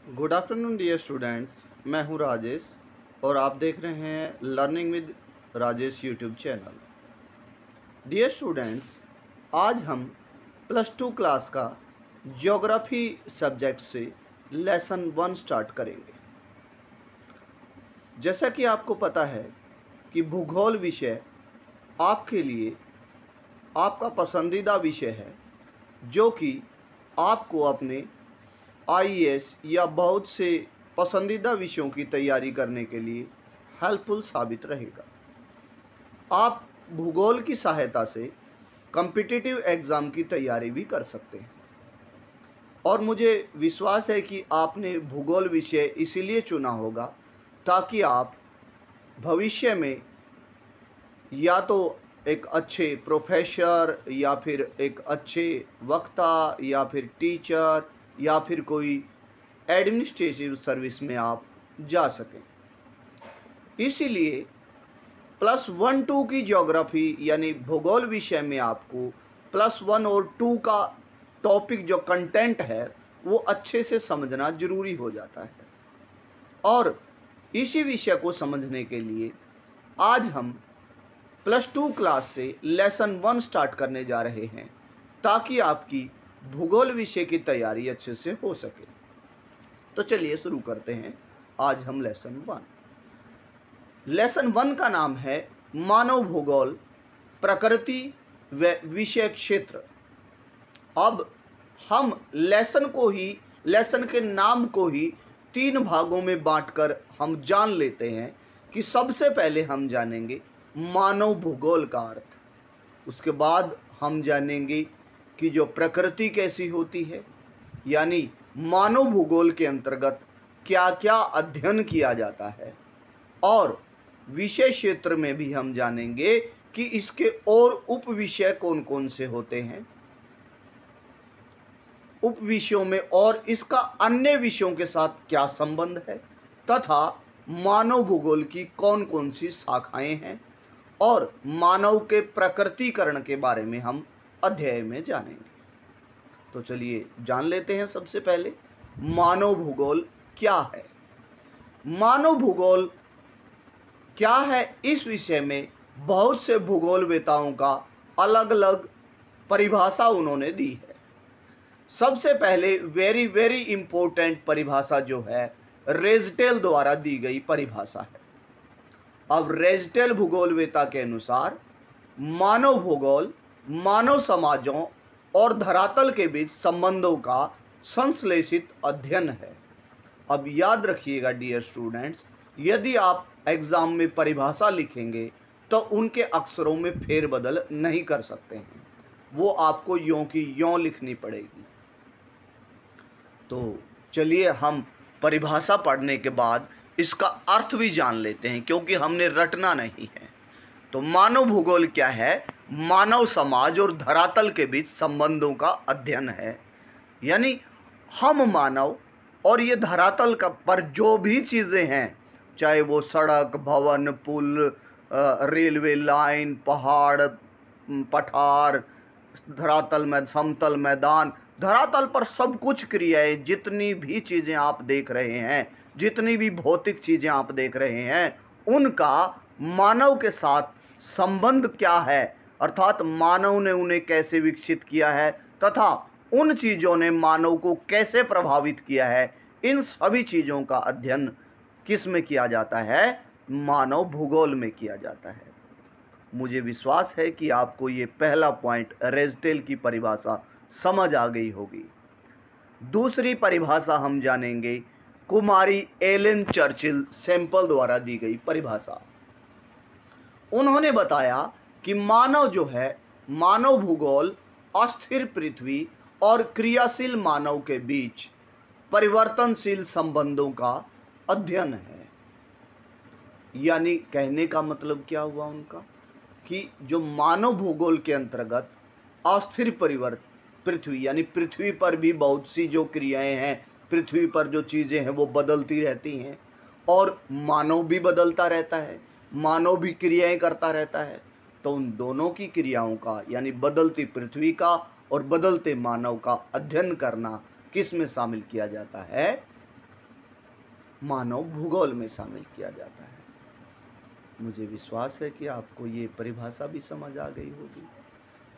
Good afternoon dear students. मैं हूं राजेश और आप देख रहे हैं learning with Rajesh YouTube channel. Dear students, आज हम +2 क्लास का ज्योग्राफी सब्जेक्ट से लेसन 1 स्टार्ट करेंगे। जैसा कि आपको पता है कि भूगोल विषय आपके लिए आपका पसंदीदा विषय है, जो कि आपको अपने आईएएस या बहुत से पसंदीदा विषयों की तैयारी करने के लिए हेल्पफुल साबित रहेगा। आप भूगोल की सहायता से कॉम्पिटिटिव एग्ज़ाम की तैयारी भी कर सकते हैं और मुझे विश्वास है कि आपने भूगोल विषय इसीलिए चुना होगा ताकि आप भविष्य में या तो एक अच्छे प्रोफेसर या फिर एक अच्छे वक्ता या फिर टीचर या फिर कोई एडमिनिस्ट्रेटिव सर्विस में आप जा सकें। इसीलिए +1 2 की ज्योग्राफी यानी भूगोल विषय में आपको +1 और 2 का टॉपिक जो कंटेंट है वो अच्छे से समझना ज़रूरी हो जाता है। और इसी विषय को समझने के लिए आज हम +2 क्लास से लेसन 1 स्टार्ट करने जा रहे हैं ताकि आपकी भूगोल विषय की तैयारी अच्छे से हो सके। तो चलिए शुरू करते हैं। आज हम लेसन 1 का नाम है मानव भूगोल, प्रकृति व विषय क्षेत्र। अब हम लेसन के नाम को ही 3 भागों में बांटकर हम जान लेते हैं कि सबसे पहले हम जानेंगे मानव भूगोल का अर्थ, उसके बाद हम जानेंगे कि जो प्रकृति कैसी होती है, यानी मानव भूगोल के अंतर्गत क्या क्या अध्ययन किया जाता है, और विषय क्षेत्र में भी हम जानेंगे कि इसके और उप विषय कौन कौन से होते हैं, उप विषयों में और इसका अन्य विषयों के साथ क्या संबंध है, तथा मानव भूगोल की कौन कौन सी शाखाएं हैं, और मानव के प्रकृतिकरण के बारे में हम अध्याय में जानेंगे। तो चलिए जान लेते हैं। सबसे पहले मानव भूगोल क्या है। मानव भूगोल क्या है, इस विषय में बहुत से भूगोलवेताओं का अलग अलग परिभाषा उन्होंने दी है। सबसे पहले वेरी वेरी इम्पोर्टेंट परिभाषा जो है रेजटेल द्वारा दी गई परिभाषा है। अब रेजटेल भूगोलवेता के अनुसार मानव भूगोल मानव समाजों और धरातल के बीच संबंधों का संश्लेषित अध्ययन है। अब याद रखिएगा डियर स्टूडेंट्स, यदि आप एग्ज़ाम में परिभाषा लिखेंगे तो उनके अक्षरों में फेरबदल नहीं कर सकते हैं, वो आपको यों की यों लिखनी पड़ेगी। तो चलिए हम परिभाषा पढ़ने के बाद इसका अर्थ भी जान लेते हैं, क्योंकि हमने रटना नहीं है। तो मानव भूगोल क्या है? मानव समाज और धरातल के बीच संबंधों का अध्ययन है। यानी हम मानव और ये धरातल का पर जो भी चीज़ें हैं, चाहे वो सड़क, भवन, पुल, रेलवे लाइन, पहाड़, पठार, धरातल में समतल मैदान, धरातल पर सब कुछ क्रियाएं, जितनी भी चीज़ें आप देख रहे हैं, जितनी भी भौतिक चीज़ें आप देख रहे हैं, उनका मानव के साथ संबंध क्या है, अर्थात मानव ने उन्हें कैसे विकसित किया है तथा उन चीज़ों ने मानव को कैसे प्रभावित किया है, इन सभी चीज़ों का अध्ययन किस में किया जाता है? मानव भूगोल में किया जाता है। मुझे विश्वास है कि आपको ये पहला पॉइंट रेजटेल की परिभाषा समझ आ गई होगी। दूसरी परिभाषा हम जानेंगे कुमारी एलेन चर्चिल सैंपल द्वारा दी गई परिभाषा। उन्होंने बताया कि मानव जो है, मानव भूगोल अस्थिर पृथ्वी और क्रियाशील मानव के बीच परिवर्तनशील संबंधों का अध्ययन है। यानी कहने का मतलब क्या हुआ उनका कि जो मानव भूगोल के अंतर्गत अस्थिर पृथ्वी, यानी पृथ्वी पर भी बहुत सी जो क्रियाएं हैं, पृथ्वी पर जो चीज़ें हैं वो बदलती रहती हैं और मानव भी बदलता रहता है, मानव भी क्रियाएं करता रहता है। तो उन दोनों की क्रियाओं का, यानी बदलती पृथ्वी का और बदलते मानव का अध्ययन करना किस में शामिल किया जाता है? मानव भूगोल में शामिल किया जाता है। मुझे विश्वास है कि आपको ये परिभाषा भी समझ आ गई होगी।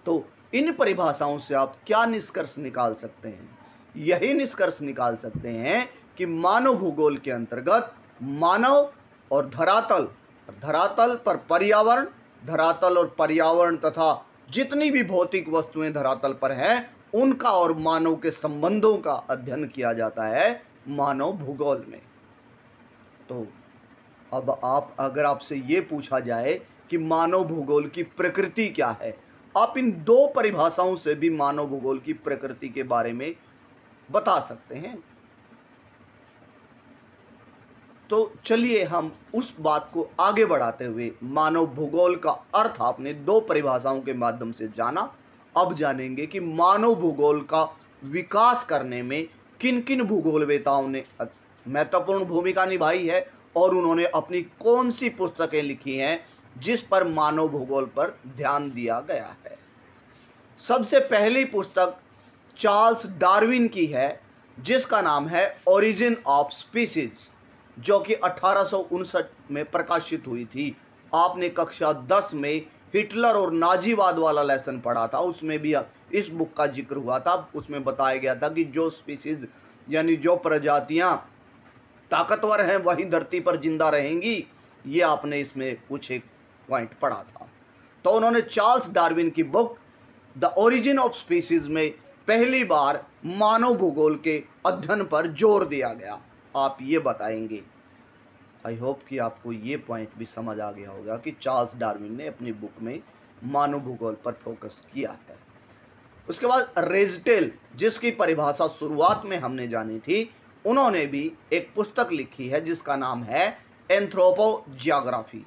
तो इन परिभाषाओं से आप क्या निष्कर्ष निकाल सकते हैं? यही निष्कर्ष निकाल सकते हैं कि मानव भूगोल के अंतर्गत मानव और धरातल पर पर्यावरण, धरातल और पर्यावरण तथा जितनी भी भौतिक वस्तुएं धरातल पर हैं, उनका और मानव के संबंधों का अध्ययन किया जाता है मानव भूगोल में। तो अब अगर आपसे ये पूछा जाए कि मानव भूगोल की प्रकृति क्या है, आप इन दो परिभाषाओं से भी मानव भूगोल की प्रकृति के बारे में बता सकते हैं। तो चलिए हम उस बात को आगे बढ़ाते हुए, मानव भूगोल का अर्थ आपने दो परिभाषाओं के माध्यम से जाना, अब जानेंगे कि मानव भूगोल का विकास करने में किन किन भूगोलवेताओं ने महत्वपूर्ण भूमिका निभाई है और उन्होंने अपनी कौन सी पुस्तकें लिखी हैं जिस पर मानव भूगोल पर ध्यान दिया गया है। सबसे पहली पुस्तक चार्ल्स डार्विन की है, जिसका नाम है ओरिजिन ऑफ स्पीसीज, जो कि 1859 में प्रकाशित हुई थी। आपने कक्षा 10 में हिटलर और नाजीवाद वाला लेसन पढ़ा था, उसमें भी इस बुक का जिक्र हुआ था। उसमें बताया गया था कि जो स्पीसीज यानी जो प्रजातियां ताकतवर हैं वही धरती पर जिंदा रहेंगी। ये आपने इसमें कुछ एक पॉइंट पढ़ा था। तो उन्होंने चार्ल्स डार्विन की book the origin of species में पहली बार मानव भूगोल के अध्ययन पर जोर दिया गया। आप ये बताएंगे, आई होप कि आपको ये पॉइंट भी समझ आ गया होगा कि चार्ल्स डार्विन ने अपनी बुक में मानव भूगोल पर फोकस किया है। उसके बाद रेजटेल, जिसकी परिभाषा शुरुआत में हमने जानी थी, उन्होंने भी एक पुस्तक लिखी है जिसका नाम है एंथ्रोपोजियोग्राफी।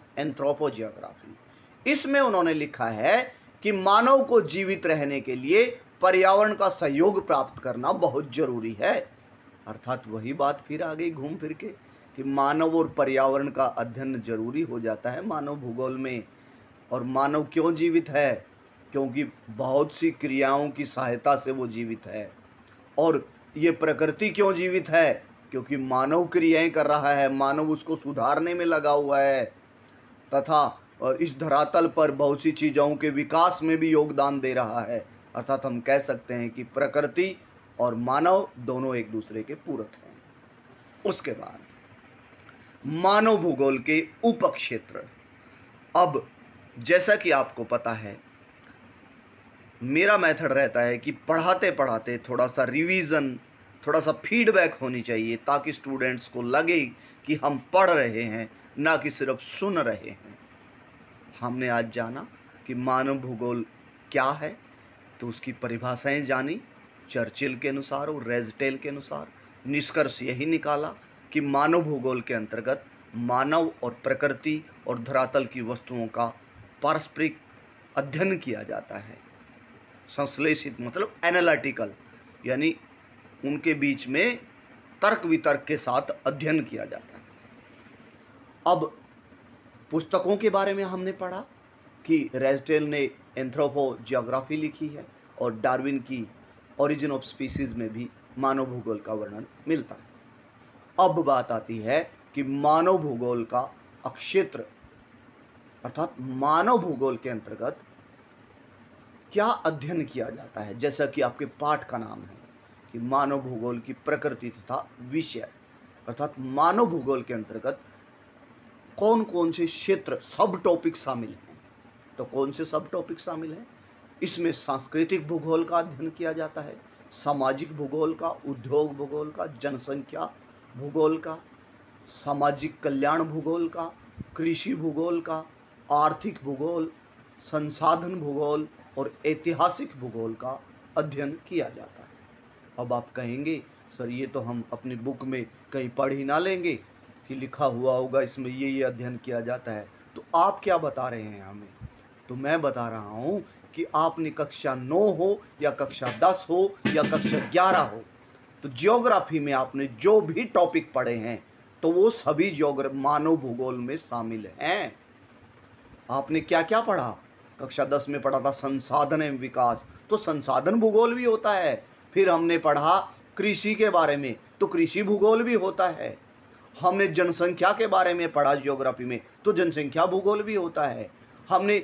इसमें उन्होंने लिखा है कि मानव को जीवित रहने के लिए पर्यावरण का सहयोग प्राप्त करना बहुत जरूरी है। अर्थात वही बात फिर आ गई घूम फिर के कि मानव और पर्यावरण का अध्ययन जरूरी हो जाता है मानव भूगोल में। और मानव क्यों जीवित है? क्योंकि बहुत सी क्रियाओं की सहायता से वो जीवित है। और ये प्रकृति क्यों जीवित है? क्योंकि मानव क्रियाएं कर रहा है, मानव उसको सुधारने में लगा हुआ है तथा और इस धरातल पर बहुत सी चीज़ों के विकास में भी योगदान दे रहा है। अर्थात हम कह सकते हैं कि प्रकृति और मानव दोनों एक दूसरे के पूरक हैं। उसके बाद मानव भूगोल के उपक्षेत्र। अब जैसा कि आपको पता है, मेरा मेथड रहता है कि पढ़ाते पढ़ाते थोड़ा सा रिवीजन, थोड़ा सा फीडबैक होनी चाहिए ताकि स्टूडेंट्स को लगे कि हम पढ़ रहे हैं, ना कि सिर्फ सुन रहे हैं। हमने आज जाना कि मानव भूगोल क्या है, तो उसकी परिभाषाएं जानी चर्चिल के अनुसार और रेजटेल के अनुसार। निष्कर्ष यही निकाला कि मानव भूगोल के अंतर्गत मानव और प्रकृति और धरातल की वस्तुओं का पारस्परिक अध्ययन किया जाता है। संश्लेषित मतलब एनालिटिकल, यानी उनके बीच में तर्क वितर्क के साथ अध्ययन किया जाता है। अब पुस्तकों के बारे में हमने पढ़ा कि रेजटेल ने एंथ्रोपोजियोग्राफी लिखी है और डार्विन की ओरिजिन ऑफ स्पीसीज में भी मानव भूगोल का वर्णन मिलता है। अब बात आती है कि मानव भूगोल का अक्षेत्र, अर्थात मानव भूगोल के अंतर्गत क्या अध्ययन किया जाता है। जैसा कि आपके पाठ का नाम है कि मानव भूगोल की प्रकृति तथा विषय, अर्थात मानव भूगोल के अंतर्गत कौन कौन से क्षेत्र, सब टॉपिक शामिल हैं। तो कौन से सब टॉपिक शामिल हैं? इसमें सांस्कृतिक भूगोल का अध्ययन किया जाता है, सामाजिक भूगोल का, उद्योग भूगोल का, जनसंख्या भूगोल का, सामाजिक कल्याण भूगोल का, कृषि भूगोल का, आर्थिक भूगोल, संसाधन भूगोल और ऐतिहासिक भूगोल का अध्ययन किया जाता है। अब आप कहेंगे सर ये तो हम अपनी बुक में कहीं पढ़ ही ना लेंगे कि लिखा हुआ होगा इसमें ये अध्ययन किया जाता है। तो आप क्या बता रहे हैं हमें? तो मैं बता रहा हूँ कि आपने कक्षा 9 हो या कक्षा 10 हो या कक्षा 11 हो, तो ज्योग्राफी में आपने जो भी टॉपिक पढ़े हैं तो वो सभी मानव भूगोल में शामिल हैं। आपने क्या क्या पढ़ा? कक्षा 10 में पढ़ा था संसाधन एवं विकास, तो संसाधन भूगोल भी होता है। फिर हमने पढ़ा कृषि के बारे में, तो कृषि भूगोल भी होता है। हमने जनसंख्या के बारे में पढ़ा ज्योग्राफी में, तो जनसंख्या भूगोल भी होता है। हमने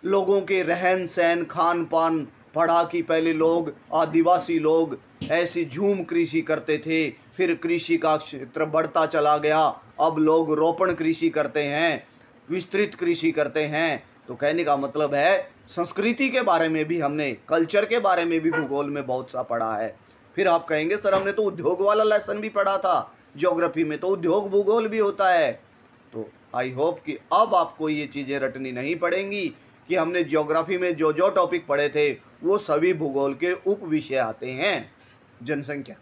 लोगों के रहन सहन खान पान पढ़ा कि पहले लोग आदिवासी लोग ऐसी झूम कृषि करते थे, फिर कृषि का क्षेत्र बढ़ता चला गया, अब लोग रोपण कृषि करते हैं, विस्तृत कृषि करते हैं। तो कहने का मतलब है संस्कृति के बारे में भी हमने, कल्चर के बारे में भी भूगोल में बहुत सा पढ़ा है। फिर आप कहेंगे सर हमने तो उद्योग वाला लेसन भी पढ़ा था ज्योग्राफी में, तो उद्योग भूगोल भी होता है। तो आई होप कि अब आपको ये चीज़ें रटनी नहीं पड़ेंगी कि हमने ज्योग्राफी में जो जो टॉपिक पढ़े थे वो सभी भूगोल के उप विषय आते हैं। जनसंख्या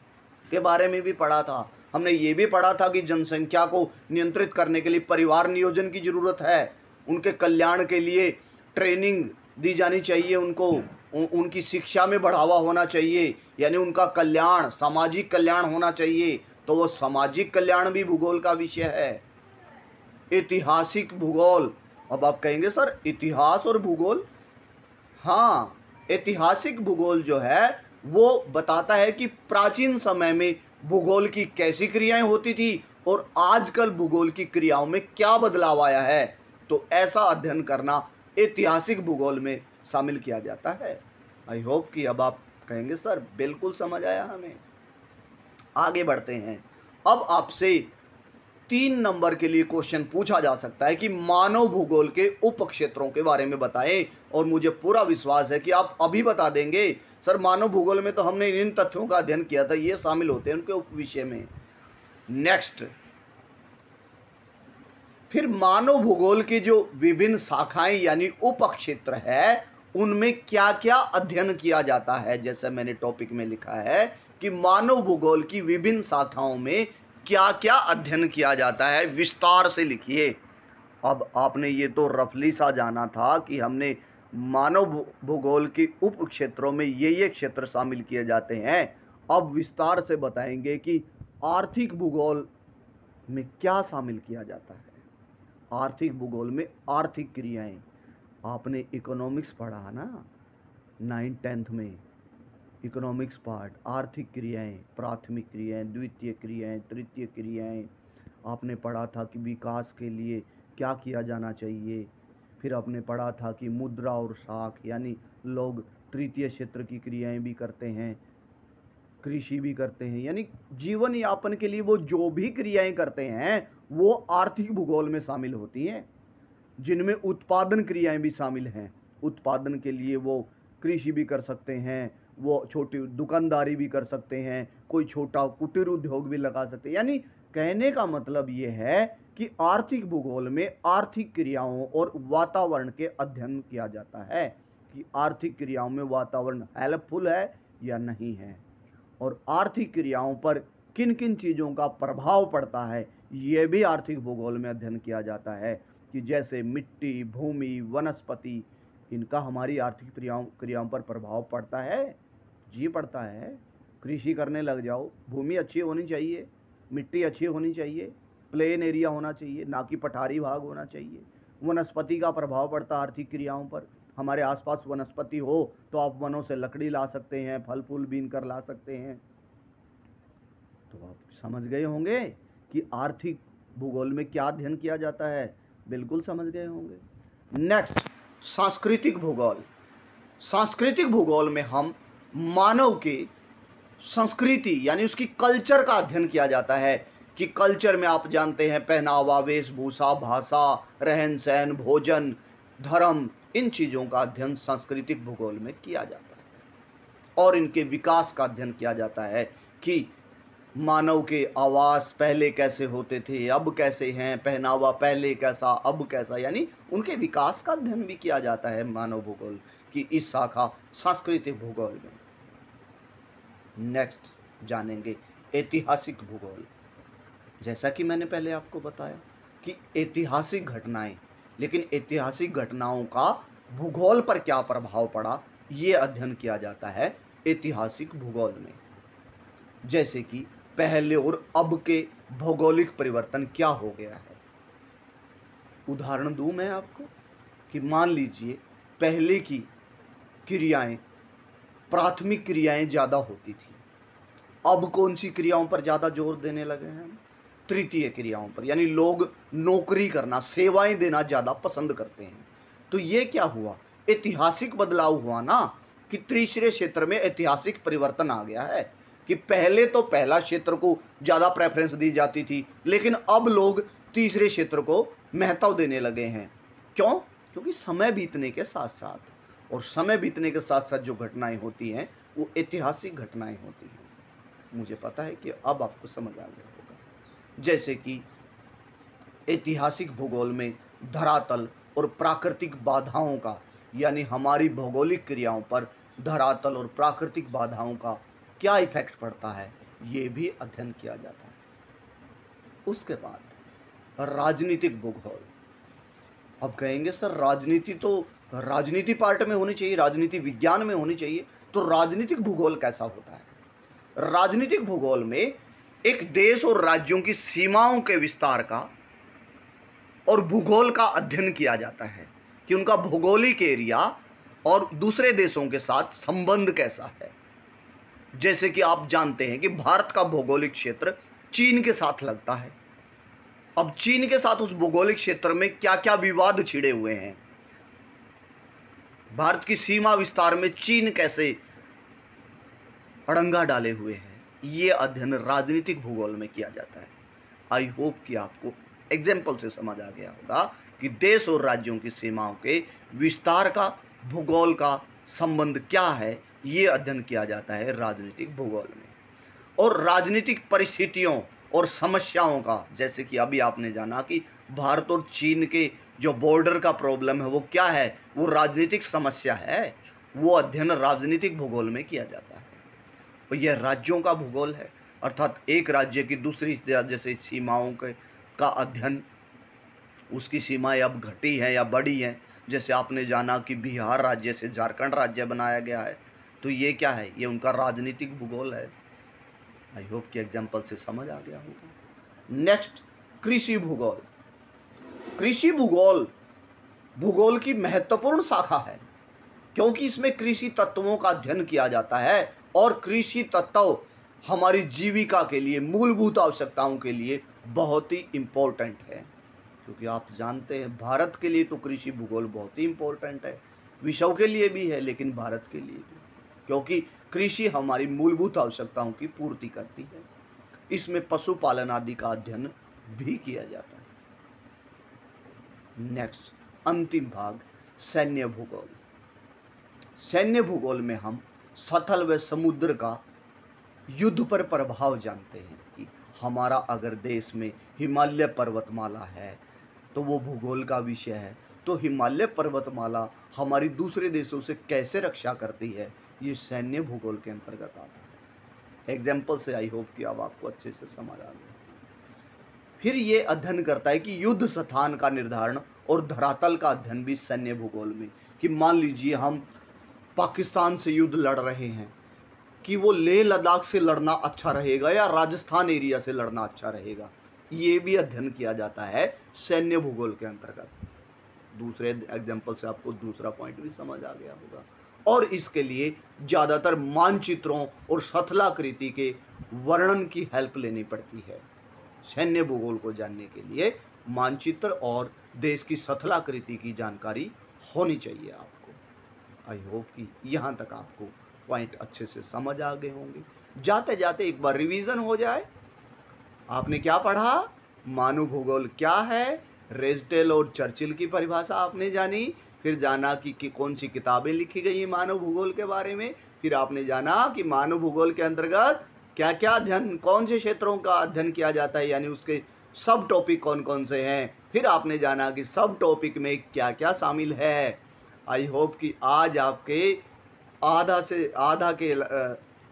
के बारे में भी पढ़ा था हमने, ये भी पढ़ा था कि जनसंख्या को नियंत्रित करने के लिए परिवार नियोजन की ज़रूरत है, उनके कल्याण के लिए ट्रेनिंग दी जानी चाहिए, उनको उनकी शिक्षा में बढ़ावा होना चाहिए, यानी उनका कल्याण, सामाजिक कल्याण होना चाहिए। तो वो सामाजिक कल्याण भी भूगोल का विषय है। ऐतिहासिक भूगोल, अब आप कहेंगे सर इतिहास और भूगोल, हाँ, ऐतिहासिक भूगोल जो है वो बताता है कि प्राचीन समय में भूगोल की कैसी क्रियाएं होती थी और आजकल भूगोल की क्रियाओं में क्या बदलाव आया है। तो ऐसा अध्ययन करना ऐतिहासिक भूगोल में शामिल किया जाता है। आई होप कि अब आप कहेंगे सर बिल्कुल समझ आया हमें। आगे बढ़ते हैं। अब आपसे 3 नंबर के लिए क्वेश्चन पूछा जा सकता है कि मानव भूगोल के उप क्षेत्रों के बारे में बताएं, और मुझे पूरा विश्वास है कि आप अभी बता देंगे सर मानव भूगोल में तो हमने इन तथ्यों का अध्ययन किया था, ये शामिल होते हैं उनके उप विषय में। नेक्स्ट, फिर मानव भूगोल की जो विभिन्न शाखाएं यानी उप क्षेत्र है उनमें क्या क्या अध्ययन किया जाता है। जैसे मैंने टॉपिक में लिखा है कि मानव भूगोल की विभिन्न शाखाओं में क्या क्या अध्ययन किया जाता है, विस्तार से लिखिए। अब आपने ये तो रफली सा जाना था कि हमने मानव भूगोल के उप क्षेत्रों में ये क्षेत्र शामिल किए जाते हैं। अब विस्तार से बताएंगे कि आर्थिक भूगोल में क्या शामिल किया जाता है। आर्थिक भूगोल में आर्थिक क्रियाएं, आपने इकोनॉमिक्स पढ़ा ना 9th-10th में, इकोनॉमिक्स पार्ट, आर्थिक क्रियाएं, प्राथमिक क्रियाएं, द्वितीय क्रियाएं, तृतीय क्रियाएं, आपने पढ़ा था कि विकास के लिए क्या किया जाना चाहिए। फिर आपने पढ़ा था कि मुद्रा और शाख, यानी लोग तृतीय क्षेत्र की क्रियाएं भी करते हैं, कृषि भी करते हैं, यानी जीवन यापन के लिए वो जो भी क्रियाएं करते हैं वो आर्थिक भूगोल में शामिल होती हैं, जिनमें उत्पादन क्रियाएं भी शामिल हैं। उत्पादन के लिए वो कृषि भी कर सकते हैं, वो छोटी दुकानदारी भी कर सकते हैं, कोई छोटा कुटीर उद्योग भी लगा सकते हैं। यानी कहने का मतलब ये है कि आर्थिक भूगोल में आर्थिक क्रियाओं और वातावरण के अध्ययन किया जाता है कि आर्थिक क्रियाओं में वातावरण हेल्पफुल है या नहीं है, और आर्थिक क्रियाओं पर किन किन चीज़ों का प्रभाव पड़ता है, ये भी आर्थिक भूगोल में अध्ययन किया जाता है। कि जैसे मिट्टी, भूमि, वनस्पति, इनका हमारी आर्थिक क्रियाओं पर प्रभाव पड़ता है, जी पड़ता है। कृषि करने लग जाओ, भूमि अच्छी होनी चाहिए, मिट्टी अच्छी होनी चाहिए, प्लेन एरिया होना चाहिए, ना कि पठारी भाग होना चाहिए। वनस्पति का प्रभाव पड़ता है आर्थिक क्रियाओं पर, हमारे आसपास वनस्पति हो तो आप वनों से लकड़ी ला सकते हैं, फल फूल बीन कर ला सकते हैं। तो आप समझ गए होंगे कि आर्थिक भूगोल में क्या अध्ययन किया जाता है, बिल्कुल समझ गए होंगे। नेक्स्ट, सांस्कृतिक भूगोल। सांस्कृतिक भूगोल में हम मानव के संस्कृति यानी उसकी कल्चर का अध्ययन किया जाता है कि कल्चर में आप जानते हैं पहनावा, वेशभूषा, भाषा, रहन सहन, भोजन, धर्म, इन चीज़ों का अध्ययन सांस्कृतिक भूगोल में किया जाता है। और इनके विकास का अध्ययन किया जाता है कि मानव के आवास पहले कैसे होते थे, अब कैसे हैं, पहनावा पहले कैसा, अब कैसा, यानी उनके विकास का अध्ययन भी किया जाता है मानव भूगोल की इस शाखा सांस्कृतिक भूगोल में। नेक्स्ट जानेंगे ऐतिहासिक भूगोल। जैसा कि मैंने पहले आपको बताया कि ऐतिहासिक घटनाएं, लेकिन ऐतिहासिक घटनाओं का भूगोल पर क्या प्रभाव पड़ा, ये अध्ययन किया जाता है ऐतिहासिक भूगोल में। जैसे कि पहले और अब के भौगोलिक परिवर्तन क्या हो गया है। उदाहरण दूं मैं आपको कि मान लीजिए पहले की क्रियाएं, प्राथमिक क्रियाएं ज़्यादा होती थी, अब कौन सी क्रियाओं पर ज़्यादा जोर देने लगे हैं हम, तृतीय क्रियाओं पर, यानी लोग नौकरी करना, सेवाएं देना ज़्यादा पसंद करते हैं। तो ये क्या हुआ, ऐतिहासिक बदलाव हुआ ना, कि तीसरे क्षेत्र में ऐतिहासिक परिवर्तन आ गया है। कि पहले तो पहला क्षेत्र को ज़्यादा प्रेफरेंस दी जाती थी, लेकिन अब लोग तीसरे क्षेत्र को महत्व देने लगे हैं। क्यों? क्योंकि समय बीतने के साथ साथ, और समय बीतने के साथ साथ जो घटनाएं होती हैं वो ऐतिहासिक घटनाएं होती हैं। मुझे पता है कि अब आपको समझ आ गया होगा। जैसे कि ऐतिहासिक भूगोल में धरातल और प्राकृतिक बाधाओं का, यानी हमारी भौगोलिक क्रियाओं पर धरातल और प्राकृतिक बाधाओं का क्या इफेक्ट पड़ता है, ये भी अध्ययन किया जाता है। उसके बाद राजनीतिक भूगोल। अब कहेंगे सर राजनीति तो राजनीति पार्ट में होनी चाहिए, राजनीति विज्ञान में होनी चाहिए, तो राजनीतिक भूगोल कैसा होता है? राजनीतिक भूगोल में एक देश और राज्यों की सीमाओं के विस्तार का और भूगोल का अध्ययन किया जाता है कि उनका भौगोलिक एरिया और दूसरे देशों के साथ संबंध कैसा है। जैसे कि आप जानते हैं कि भारत का भौगोलिक क्षेत्र चीन के साथ लगता है। अब चीन के साथ उस भौगोलिक क्षेत्र में क्या क्या विवाद छिड़े हुए हैं, भारत की सीमा विस्तार में चीन कैसे अड़ंगा डाले हुए हैं, ये अध्ययन राजनीतिक भूगोल में किया जाता है। आई होप कि आपको एग्जाम्पल से समझ आ गया होगा कि देश और राज्यों की सीमाओं के विस्तार का भूगोल का संबंध क्या है, ये अध्ययन किया जाता है राजनीतिक भूगोल में। और राजनीतिक परिस्थितियों और समस्याओं का, जैसे कि अभी आपने जाना कि भारत और चीन के जो बॉर्डर का प्रॉब्लम है वो क्या है, वो राजनीतिक समस्या है, वो अध्ययन राजनीतिक भूगोल में किया जाता है। और यह राज्यों का भूगोल है, अर्थात एक राज्य की दूसरी जैसे सीमाओं के का अध्ययन, उसकी सीमाएं अब घटी हैं या बढ़ी हैं। जैसे आपने जाना कि बिहार राज्य से झारखंड राज्य बनाया गया है, तो ये क्या है, ये उनका राजनीतिक भूगोल है। आई होप कि एग्जाम्पल से समझ आ गया होगा। नेक्स्ट, कृषि भूगोल। कृषि भूगोल भूगोल की महत्वपूर्ण शाखा है, क्योंकि इसमें कृषि तत्वों का अध्ययन किया जाता है, और कृषि तत्व हमारी जीविका के लिए, मूलभूत आवश्यकताओं के लिए बहुत ही इम्पोर्टेंट है। क्योंकि आप जानते हैं भारत के लिए तो कृषि भूगोल बहुत ही इम्पोर्टेंट है, विश्व के लिए भी है लेकिन भारत के लिए भी, क्योंकि कृषि हमारी मूलभूत आवश्यकताओं की पूर्ति करती है। इसमें पशुपालन आदि का अध्ययन भी किया जाता है। नेक्स्ट, अंतिम भाग, सैन्य भूगोल। सैन्य भूगोल में हम सतल व समुद्र का युद्ध पर प्रभाव जानते हैं कि हमारा अगर देश में हिमालय पर्वतमाला है तो वो भूगोल का विषय है, तो हिमालय पर्वतमाला हमारी दूसरे देशों से कैसे रक्षा करती है, ये सैन्य भूगोल के अंतर्गत आता है। एग्जाम्पल से आई होप कि अब आपको अच्छे से समझ आ गया। फिर ये अध्ययन करता है कि युद्ध स्थान का निर्धारण और धरातल का अध्ययन भी सैन्य भूगोल में, कि मान लीजिए हम पाकिस्तान से युद्ध लड़ रहे हैं, कि वो लेह लद्दाख से लड़ना अच्छा रहेगा या राजस्थान एरिया से लड़ना अच्छा रहेगा, ये भी अध्ययन किया जाता है सैन्य भूगोल के अंतर्गत। दूसरे एग्जाम्पल से आपको दूसरा पॉइंट भी समझ आ गया होगा। और इसके लिए ज़्यादातर मानचित्रों और शथलाकृति के वर्णन की हेल्प लेनी पड़ती है। सैन्य भूगोल को जानने के लिए मानचित्र और देश की शथलाकृति की जानकारी होनी चाहिए आपको। आई होप कि यहाँ तक आपको पॉइंट अच्छे से समझ आ गए होंगे। जाते जाते एक बार रिवीजन हो जाए। आपने क्या पढ़ा, मानव भूगोल क्या है, रेस्टेल और चर्चिल की परिभाषा आपने जानी, फिर जाना कि कौन सी किताबें लिखी गई हैं मानव भूगोल के बारे में, फिर आपने जाना कि मानव भूगोल के अंतर्गत क्या क्या अध्ययन, कौन से क्षेत्रों का अध्ययन किया जाता है, यानी उसके सब टॉपिक कौन कौन से हैं, फिर आपने जाना कि सब टॉपिक में क्या क्या शामिल है। आई होप कि आज आपके आधा से आधा के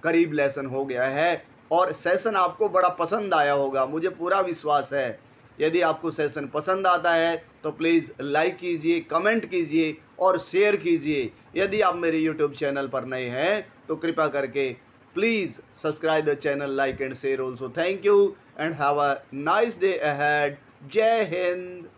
करीब लेसन हो गया है और सेशन आपको बड़ा पसंद आया होगा, मुझे पूरा विश्वास है। यदि आपको सेशन पसंद आता है तो प्लीज़ लाइक कीजिए, कमेंट कीजिए और शेयर कीजिए। यदि आप मेरे यूट्यूब चैनल पर नए हैं तो कृपया करके please subscribe the channel, like and share also. Thank you and have a nice day ahead. जय हिंद।